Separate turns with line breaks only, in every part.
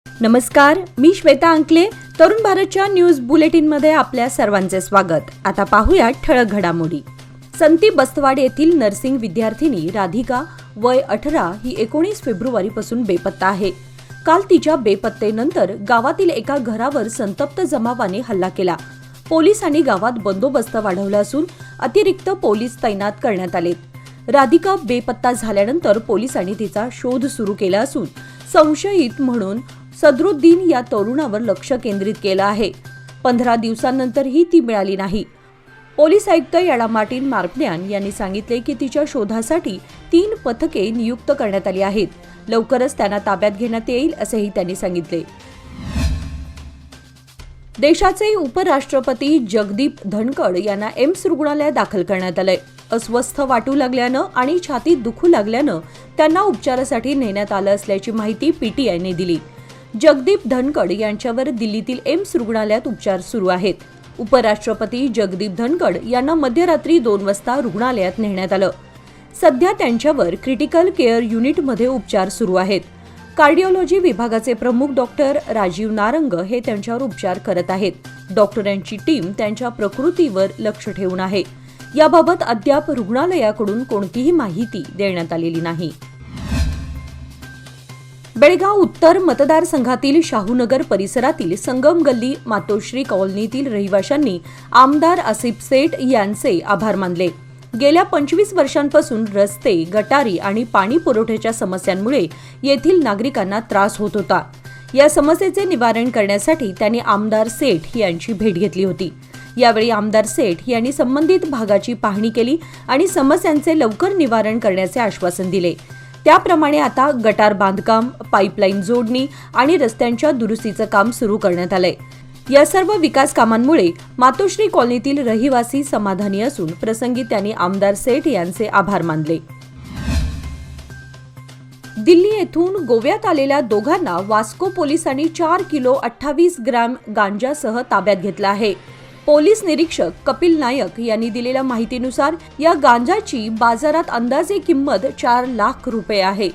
नमस्कार, मी श्वेता अंकले. तरुण भारतच्या न्यूज बुलेटिनमध्ये आपल्या सर्वांचे स्वागत. आता पाहूया ठळक घडामोडी. संती बस्तवाड येथील नर्सिंग विद्यार्थिनी राधिका वय 18 ही 19 फेब्रुवारीपासून बेपत्ता आहे. काल तिच्या बेपत्तेनंतर गावातील एका घरावर संतप्त जमावाने हल्ला केला. पोलिसांनी गावात बंदोबस्त वाढवला असून अतिरिक्त पोलीस तैनात करण्यात आलेत. राधिका बेपत्ता झाल्यानंतर पोलिसांनी तिचा शोध सुरू केला असून संशयित म्हणून सदरुद्दीन या तरुणावर लक्ष केंद्रित केलं आहे. 15 दिवसांनंतरही ती मिळाली नाही. पोलीस आयुक्त याडा मार्टिन मार्पल्यान यांनी सांगितले की तिच्या शोधासाठी 3 पथके नियुक्त करण्यात आली आहेत. लवकरच त्यांना ताब्यात घेण्यात येईल असेही त्यांनी सांगितले. देशाचे उपराष्ट्रपती जगदीप धनखड यांना एम्स रुग्णालयात दाखल करण्यात आलंय. अस्वस्थ वाटू लागल्यानं आणि छातीत दुखू लागल्यानं त्यांना उपचारासाठी नेण्यात आलं असल्याची माहिती पीटीआयने दिली. जगदीप धनखड यांच्यावर दिल्लीतील एम्स रुग्णालयात उपचार सुरू आहेत. उपराष्ट्रपती जगदीप धनखड यांना मध्यरात्री 2 वाजता रुग्णालयात नेण्यात आलं. सध्या त्यांच्यावर क्रिटिकल केअर युनिटमध्ये उपचार सुरू आहेत. कार्डिओलॉजी विभागाचे प्रमुख डॉक्टर राजीव नारंग हे त्यांच्यावर उपचार करत आहेत. डॉक्टरांची टीम त्यांच्या प्रकृतीवर लक्ष ठेवून आहे. याबाबत अद्याप रुग्णालयाकडून कोणतीही माहिती देण्यात आलेली नाही. बेळगाव उत्तर मतदारसंघातील शाहूनगर परिसरातील संगम गल्ली मातोश्री कॉलनीतील रहिवाशांनी आमदार आसिफ सेठ यांचे आभार मानले. गेल्या 25 वर्षांपासून रस्ते, गटारी आणि पाणी पुरवठ्याच्या समस्यांमुळे येथील नागरिकांना त्रास होत होता. या समस्येचे निवारण करण्यासाठी त्यांनी आमदार सेठ यांची भेट घेतली होती. यावेळी आमदार सेठ यांनी संबंधित भागाची पाहणी केली आणि समस्यांचे लवकर निवारण करण्याचे आश्वासन दिले. त्याप्रमाणे आता गटार बांधकाम, पाईपलाईन जोडणी आणि रस्त्यांच्या दुरुस्तीचं काम सुरू करण्यात आलंय. या सर्व विकास कामांमुळे मातोश्री कॉलनीतील रहिवासी समाधानी असून प्रसंगी त्यांनी आमदार सेठ यांचे आभार मानले. दिल्ली येथून गोव्यात आलेल्या दोघांना वास्को पोलिसांनी 4 किलो 28 ग्रॅम गांजासह ताब्यात घेतला आहे. पोलीस निरीक्षक कपिल नायक यांनी दिलेल्या माहितीनुसार या गांजाची बाजारात अंदाजे किंमत 4 लाख रुपये आहे.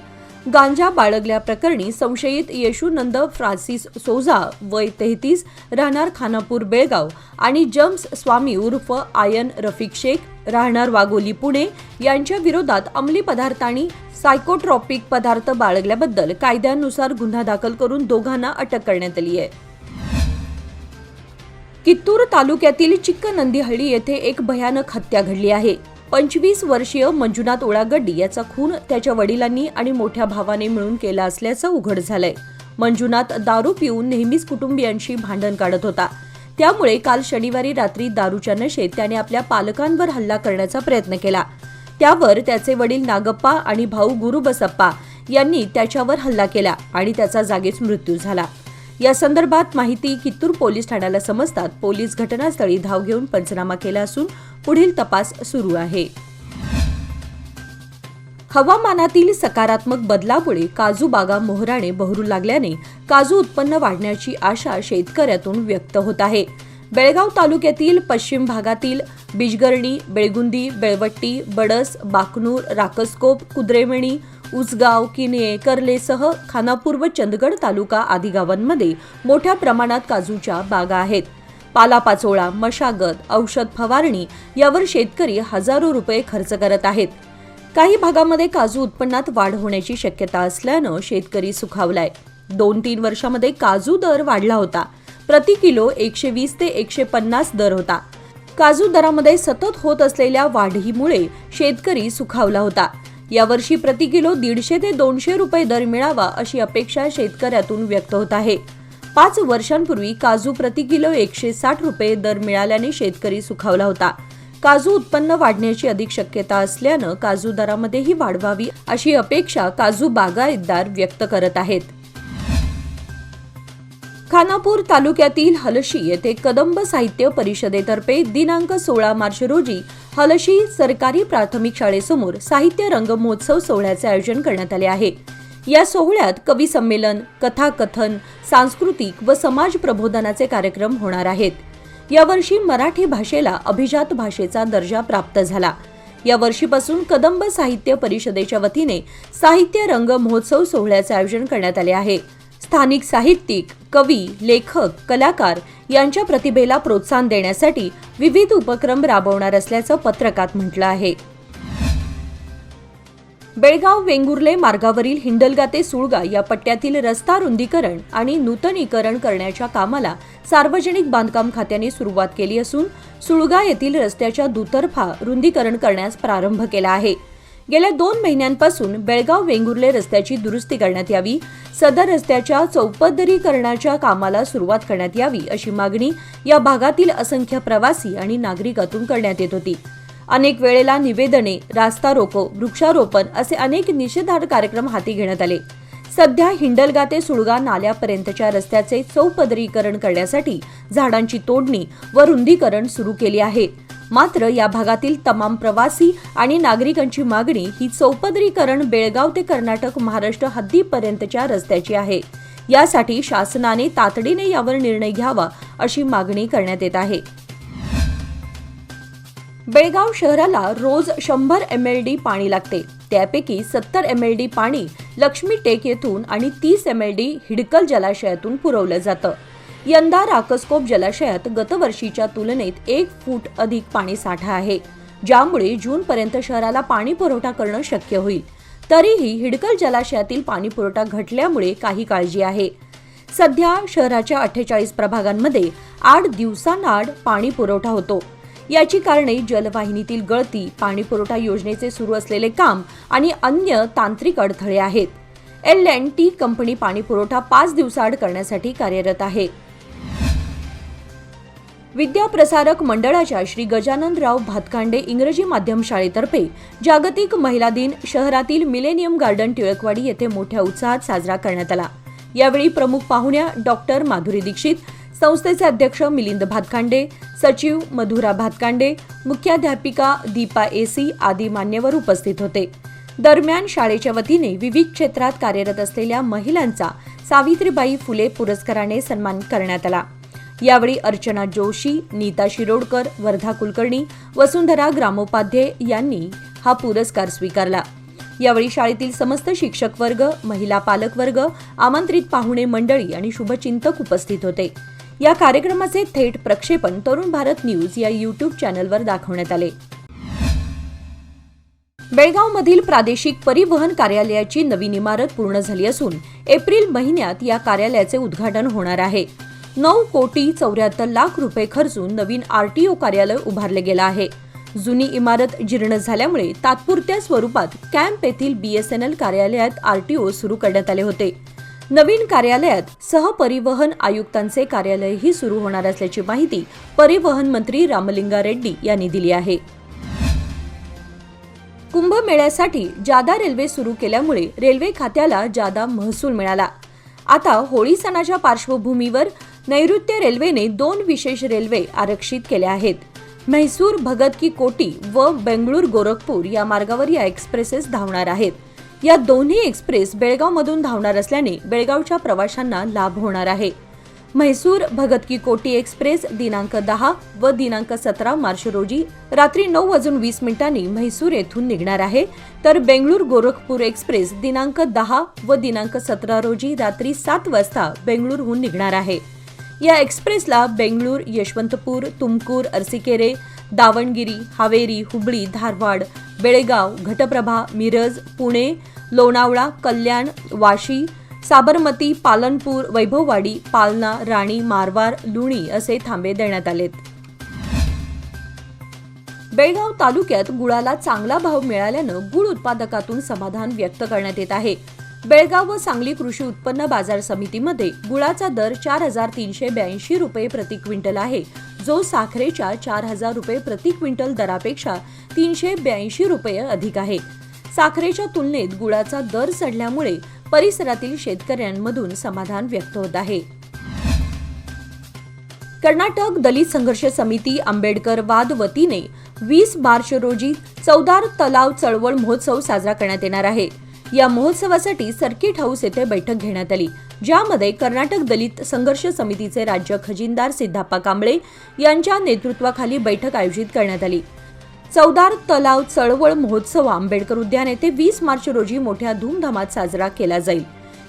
गांजा बाळगल्याप्रकरणी संशयित येशूनंद फ्रान्सिस सोझा वय 33 राहणार खानापूर बेळगाव आणि जम्स स्वामी उर्फ आयन रफिक शेख राहणार वाघोली पुणे यांच्या विरोधात अंमली पदार्थ आणि सायकोट्रॉपिक पदार्थ बाळगल्याबद्दल कायद्यानुसार गुन्हा दाखल करून दोघांना अटक करण्यात आली आहे. कित्तूर तालुक्यातील चिक्कनंदीहळ्ळी येथे एक भयानक हत्या घडली आहे. 25 वर्षीय मंजुनाथ ओळागड्डी याचा खून त्याच्या वडिलांनी आणि मोठ्या भावाने मिळून केला असल्याचं उघड झालंय. मंजुनाथ दारू पिऊन नेहमीच कुटुंबियांशी भांडण काढत होता. त्यामुळे काल शनिवारी रात्री दारूच्या नशेत त्याने आपल्या पालकांवर हल्ला करण्याचा प्रयत्न केला. त्यावर त्याचे वडील नागप्पा आणि भाऊ गुरुबसप्पा यांनी त्याच्यावर हल्ला केला आणि त्याचा जागीच मृत्यू झाला. या संदर्भात माहिती कित्तूर पोलीस ठाण्याला समजतात पोलीस घटनास्थळी धाव घेऊन पंचनामा केला असून पुढील तपास सुरू आहे. हवामानातील सकारात्मक बदलामुळे काजू बागा मोहराने बहरू लागल्याने काजू उत्पन्न वाढण्याची आशा शेतकऱ्यातून व्यक्त होत आहे. बेळगाव तालुक्यातील पश्चिम भागातील बिजगर्णी, बेळगुंदी, बेळवट्टी, बडस, बाकनूर, राकसकोप, कुद्रेमणी, उसगाव, किनये, कर्लेसह खानापूर व चंदगड तालुका आदी गावांमध्ये मोठ्या प्रमाणात काजूच्या बागा आहेत. पालापाचोळा, मशागत, औषध फवारणी यावर शेतकरी हजारो रुपये खर्च करत आहेत. काही भागामध्ये काजू उत्पन्नात वाढ होण्याची शक्यता असल्यानं शेतकरी सुखावलाय. 2-3 वर्षामध्ये काजू दर वाढला होता. प्रति किलो 120 ते 150 दर होता. काजू दरामध्ये सतत होत असलेल्या वाढीमुळे शेतकरी सुखावला होता. यावर्षी प्रति किलो 150 ते 200 रुपये दर मिळावा अशी अपेक्षा शेतकऱ्यातून व्यक्त होत आहे. 5 वर्षांपूर्वी काजू प्रति किलो 160 रुपये दर मिळाल्याने शेतकरी सुखावला होता. काजू उत्पन्न वाढण्याची अधिक शक्यता असल्यानं काजू दरामध्येही वाढ व्हावी अशी अपेक्षा काजू बागायतदार व्यक्त करत आहेत. खानापूर तालुक्यातील हलशी येथे कदंब साहित्य परिषदेतर्फे दिनांक 16 मार्च रोजी हलशी सरकारी प्राथमिक शाळेसमोर साहित्य रंगमहोत्सव सोहळ्याचे आयोजन करण्यात आले आहे. या सोहळ्यात कवी संमेलन, कथाकथन, सांस्कृतिक व समाज प्रबोधनाचे कार्यक्रम होणार आहेत. यावर्षी मराठी भाषेला अभिजात भाषेचा दर्जा प्राप्त झाला. या वर्षीपासून कदंब साहित्य परिषदेच्या वतीने साहित्य रंग महोत्सव सोहळ्याचे आयोजन करण्यात आले आहे. स्थानिक साहित्यिक, कवी, लेखक, कलाकार यांच्या प्रतिभेला प्रोत्साहन देण्यासाठी विविध उपक्रम राबवणार असल्याचं पत्रकात म्हटलं आहे. बेळगाव वेंगुर्ले मार्गावरील हिंडलगा ते सुळगा या पट्ट्यातील रस्ता रुंदीकरण आणि नूतनीकरण करण्याच्या कामाला सार्वजनिक बांधकाम खात्याने सुरुवात केली असून सुळगा येथील रस्त्याच्या दुतर्फा रुंदीकरण करण्यास प्रारंभ केला आहे. गेल्या 2 महिन्यांपासून बेळगाव वेंगुर्ले रस्त्याची दुरुस्ती करण्यात यावी, सदर रस्त्याच्या चौपदरीकरणाच्या कामाला सुरुवात करण्यात यावी अशी मागणी या भागातील असंख्य प्रवासी आणि नागरिकातून करण्यात येत होती. अनेक वेळेला निवेदने, रास्ता रोको, वृक्षारोपण असे अनेक निषेधार्ह कार्यक्रम हाती घेण्यात आले. सध्या हिंडलगा ते सुळगा नाल्यापर्यंतच्या रस्त्याचे चौपदरीकरण करण्यासाठी झाडांची तोडणी व रुंदीकरण सुरू केली आहे. मात्र या भागातील तमाम प्रवासी आणि नागरिकांची मागणी ही चौपदरीकरण बेळगाव ते कर्नाटक महाराष्ट्र हद्दीपर्यंतच्या रस्त्याची आहे. यासाठी शासनाने तातडीने यावर निर्णय घ्यावा अशी मागणी करण्यात येत आहे. बेळगाव शहराला रोज 100 MLD पाणी लागते. त्यापैकी 70 MLD पाणी लक्ष्मी टेक येथून आणि 30 MLD हिडकल जलाशयातून पुरवलं जातं. यंदा राकसकोप जलाशयात गतवर्षीच्या तुलनेत 1 फूट अधिक पाणी साठा आहे, ज्यामुळे जूनपर्यंत शहराला पाणी पुरवठा करणं शक्य होईल. तरीही हिडकल जलाशयातील पाणी पुरवठा घटल्यामुळे काही काळजी आहे. सध्या शहराच्या 48 प्रभागांमध्ये 8 दिवसांआड पाणी पुरवठा होतो. याची कारणे जलवाहिनीतील गळती, पाणी पुरवठा योजनेचे सुरू असलेले काम आणि अन्य तांत्रिक अडथळे आहेत. L&T कंपनी पाणी पुरवठा 5 दिवसाआड करण्यासाठी कार्यरत आहे. विद्याप्रसारक मंडळाच्या श्री गजाननराव भातखांडे इंग्रजी माध्यम शाळेतर्फे जागतिक महिला दिन शहरातील मिलेनियम गार्डन टिळकवाडी येथे मोठ्या उत्साहात साजरा करण्यात आला. यावेळी प्रमुख पाहुण्या डॉक्टर माधुरी दीक्षित, संस्थेचे अध्यक्ष मिलिंद भातखांडे, सचिव मधुरा भातखांडे, मुख्याध्यापिका दीपा AC आदी मान्यवर उपस्थित होते. दरम्यान शाळेच्या वतीने विविध क्षेत्रात कार्यरत असलेल्या महिलांचा सावित्रीबाई फुले पुरस्काराने सन्मान करण्यात आला. यावेळी अर्चना जोशी, नीता शिरोडकर, वर्धा कुलकर्णी, वसुंधरा ग्रामोपाध्ये यांनी हा पुरस्कार स्वीकारला. यावेळी शाळेतील समस्त शिक्षक वर्ग, महिला पालक वर्ग, आमंत्रित पाहुणे मंडळी आणि शुभचिंतक उपस्थित होते. या कार्यक्रमाचे थेट प्रक्षेपण तरुण भारत न्यूज या YouTube चॅनलवर दाखवण्यात आले. बेळगावमधील प्रादेशिक परिवहन कार्यालयाची नवीन इमारत पूर्ण झाली असून एप्रिल महिन्यात या कार्यालयाचे उद्घाटन होणार आहे. 9,74,00,000 रुपये खर्चून नवीन RTO कार्यालय उभारले गेलं आहे. जुनी इमारत जीर्ण झाल्यामुळे तात्पुरत्या स्वरूपात कॅम्प येथील BSNL कार्यालयात RTO सुरू करण्यात आले होते. नवीन कार्यालयात सहपरिवहन आयुक्तांचे कार्यालयही सुरू होणार असल्याची माहिती परिवहन मंत्री रामलिंगा रेड्डी यांनी दिली आहे. कुंभमेळ्यासाठी जादा रेल्वे सुरू केल्यामुळे रेल्वे खात्याला जादा महसूल मिळाला. आता होळी सणाच्या पार्श्वभूमीवर नैऋत्य रेल्वेने 2 विशेष रेल्वे आरक्षित केल्या आहेत. म्हैसूर भगत की कोटी व बेंगळूर गोरखपूर या मार्गावर या एक्सप्रेसेस धावणार आहेत. या दोन्ही एक्सप्रेस बेळगावमधून धावणार असल्याने बेळगावच्या प्रवाशांना लाभ होणार आहे. म्हैसूर भगत की कोटी एक्सप्रेस दिनांक 10 व दिनांक 17 मार्च रोजी रात्री 9:20 म्हैसूर येथून निघणार आहे, तर बेंगळूर गोरखपूर एक्सप्रेस दिनांक 10 व दिनांक 17 रोजी रात्री 7 वाजता बेंगळूरहून निघणार आहे. या एक्सप्रेसला बेंगळूर, यशवंतपूर, तुमकूर, अरसीकेरे, दावणगिरी, हावेरी, हुबळी, धारवाड, बेळगाव, घटप्रभा, मिरज, पुणे, लोणावळा, कल्याण, वाशी, साबरमती, पालनपूर, वैभववाडी, पालना, राणी, मारवार, लुणी असे थांबे देण्यात आलेत. बेळगाव तालुक्यात गुळाला चांगला भाव मिळाल्यानं गुळ उत्पादकातून समाधान व्यक्त करण्यात येत आहे. बेळगाव व सांगली कृषी उत्पन्न बाजार समितीमध्ये गुळाचा दर 4,382 रुपये प्रति क्विंटल आहे, जो साखरेच्या 4,000 रुपये प्रति क्विंटल दरापेक्षा 382 रुपये अधिक आहे. साखरेच्या तुलनेत गुळाचा दर चढल्यामुळे परिसरातील शेतकऱ्यांमधून समाधान व्यक्त होत आहे. कर्नाटक दलित संघर्ष समिती आंबेडकर वाद वतीने 20 मार्च रोजी चौदार तलाव चळवळ महोत्सव साजरा करण्यात येणार आहे. या महोत्सवासाठी सर्किट हाऊस येथे बैठक घेण्यात आली, ज्यामध्ये कर्नाटक दलित संघर्ष समितीचे राज्य खजिनदार सिद्धप्पा कांबळे यांच्या नेतृत्वाखाली बैठक आयोजित करण्यात आली. चौदार तलाव चळवळ महोत्सव आंबेडकर उद्यान येथे 20 मार्च रोजी मोठ्या धूमधामात साजरा केला जाईल.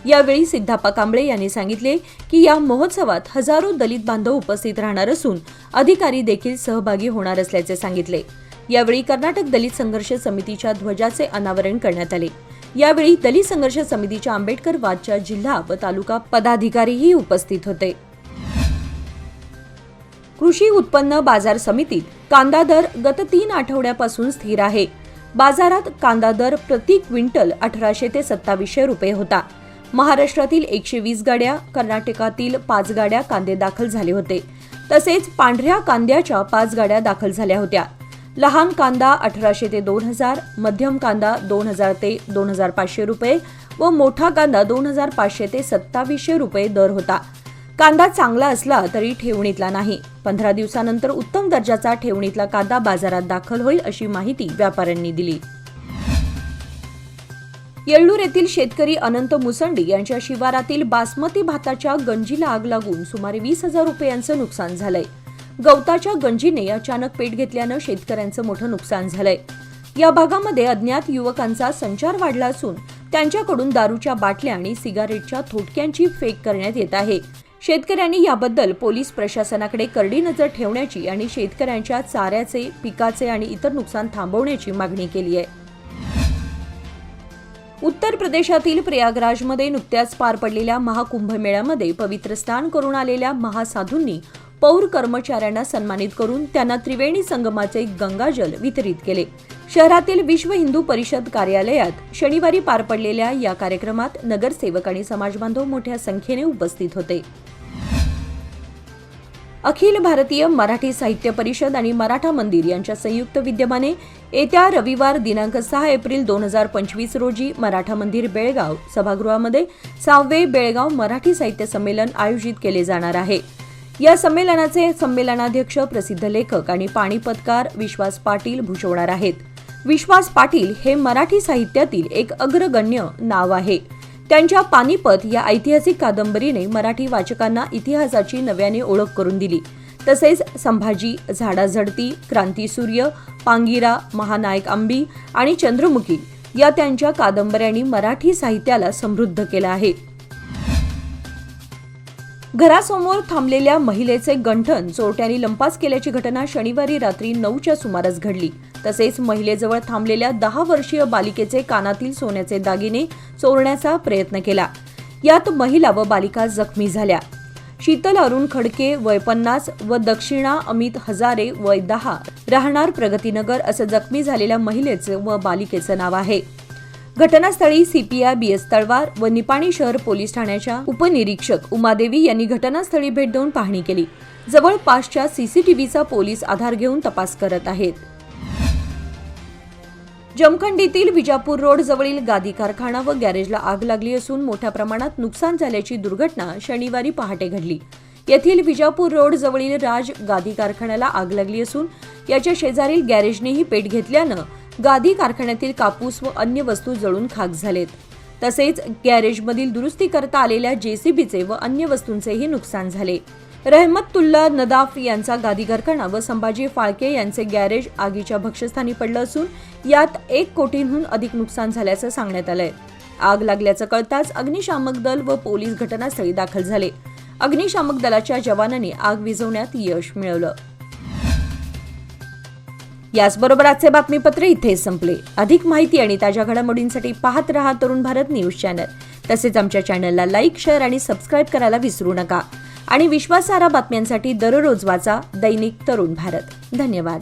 यावेळी सिद्धप्पा कांबळे यांनी सांगितले की या महोत्सवात हजारो दलित बांधव उपस्थित राहणार असून अधिकारी देखील सहभागी होणार असल्याचे सांगितले। यावेळी कर्नाटक दलित संघर्ष समितीच्या ध्वजाचे अनावरण करण्यात आले। यावेळी दलित संघर्ष समितीच्या आंबेडकर वादच्या जिल्हा व तालुका पदाधिकारीही उपस्थित होते। कृषी उत्पन्न बाजार समितीत कांदा दर गत 3 आठवड्यापासून स्थिर आहे। बाजारात कांदा दर प्रति क्विंटल 1800 ते 2700 रुपये होता। महाराष्ट्रातील 120 गाड्या, कर्नाटकातील 5 गाड्या कांदे दाखल झाले होते। तसेच पांढऱ्या कांद्याच्या 5 गाड्या दाखल झाल्या होत्या। लहान कांदा 1800 ते 2000, मध्यम कांदा 2000 ते 2500 रुपये व मोठा कांदा 2500 ते 2700 रुपये दर होता। कांदा चांगला असला तरी ठेवणीतला नाही। 15 दिवसानंतर उत्तम दर्जाचा ठेवणीतला कांदा बाजारात दाखल होईल अशी माहिती व्यापाऱ्यांनी दिली। येळ्ळूर येथील शेतकरी अनंत मुसंडी यांच्या शिवारातील बासमती भाताच्या गंजीला आग लागून सुमारे 20,000 रुपयांचं नुकसान झालंय। गवताच्या गंजीने अचानक पेट घेतल्यानं शेतकऱ्यांचं मोठं नुकसान झालंय। या भागामध्ये अज्ञात युवकांचा संचार वाढला असून त्यांच्याकडून दारूच्या बाटल्या आणि सिगारेटच्या थोटक्यांची फेक करण्यात येत आहे। शेतकऱ्यांनी याबद्दल पोलीस प्रशासनाकडे करडी नजर ठेवण्याची आणि शेतकऱ्यांच्या चाऱ्याचे, पिकाचे आणि इतर नुकसान थांबवण्याची मागणी केली आहे। उत्तर प्रदेशातील प्रयागराजमध्ये नुकत्याच पार पडलेल्या महाकुंभमेळ्यामध्ये पवित्र स्नान करून आलेल्या महासाधूंनी पौर कर्मचाऱ्यांना सन्मानित करून त्यांना त्रिवेणी संगमाचे गंगाजल वितरित केले। शहरातील विश्व हिंदू परिषद कार्यालयात शनिवारी पार पडलेल्या या कार्यक्रमात नगरसेवक आणि समाजबांधव मोठ्या संख्येने उपस्थित होते। अखिल भारतीय मराठी साहित्य परिषद आणि मराठा मंदिर यांच्या संयुक्त विद्यमाने येत्या रविवार दिनांक 6 एप्रिल 2025 रोजी मराठा मंदिर बेळगाव सभागृहामध्ये 6वे बेळगाव मराठी साहित्य संमेलन आयोजित केले जाणार आहे। या संमेलनाचे संमेलनाध्यक्ष प्रसिद्ध लेखक आणि पाणीपतकार विश्वास पाटील भूषवणार आहेत। विश्वास पाटील हे मराठी साहित्यातील एक अग्रगण्य नाव आहे। त्यांच्या पानिपत या ऐतिहासिक कादंबरीने मराठी वाचकांना इतिहासाची नव्याने ओळख करून दिली। तसेच संभाजी, झाडाझडती, क्रांतीसूर्य, पांगिरा, महानायक अंबी आणि चंद्रमुखी या त्यांच्या कादंबऱ्यांनी मराठी साहित्याला समृद्ध केलं आहे। घरासमोर थांबलेल्या महिलेचे गंठन चोरट्यांनी लंपास केल्याची घटना शनिवारी रात्री 9च्या सुमारास घडली। तसेच महिलेजवळ थांबलेल्या 10 वर्षीय बालिकेचे कानातील सोन्याचे दागिने चोरण्याचा प्रयत्न केला। यात महिला व बालिका जखमी झाल्या। शीतल अरुण खडके वय 50 व दक्षिणा अमित हजारे वय 10 राहणार प्रगतीनगर असं जखमी झालेल्या महिलेचे व बालिकेचं नाव आहे। घटनास्थळी सीपीआय बीएस तळवार व निपाणी शहर पोलीस ठाण्याच्या उपनिरीक्षक उमादेवी यांनी घटनास्थळी भेट देऊन पाहणी केली। जवळपासच्या सीसीटीव्हीचा पोलीस आधार घेऊन तपास करत आहेत। जमखंडीतील विजापूर रोड जवळील गादी कारखाना व गॅरेजला आग लागली असून मोठ्या प्रमाणात नुकसान झाल्याची दुर्घटना शनिवारी पहाटे घडली। येथील विजापूर रोड जवळील राज गादी कारखान्याला आग लागली असून याच्या शेजारील गॅरेजनेही पेट घेतल्यानं गादी कारखान्यातील कापूस व अन्य वस्तू जळून खाक झालेत। तसेच गॅरेजमधील दुरुस्ती करता आलेल्या जेसीबीचे व अन्य वस्तूंचेही नुकसान झाले। रहमतुल्ला नदाफ यांचा गादी कारखाना व संभाजी फाळके यांचे गॅरेज आगीच्या भक्ष्यस्थानी पडलं असून यात 1 कोटींहून अधिक नुकसान झाल्याचं सांगण्यात आलंय। आग लागल्याचं कळताच अग्निशामक दल व पोलीस घटनास्थळी दाखल झाले। अग्निशामक दलाच्या जवानांनी आग विझवण्यात यश मिळवलं। याचबरोबर आजचे बातमीपत्र इथे संपले। अधिक माहिती आणि ताज्या घडामोडींसाठी पाहत रहा तरुण भारत न्यूज चॅनल। तसेच आमच्या चॅनलला लाईक, शेअर आणि सबस्क्राईब करायला विसरू नका। आणि विश्वासार्ह बातम्यांसाठी दररोज वाचा दैनिक तरुण भारत। धन्यवाद।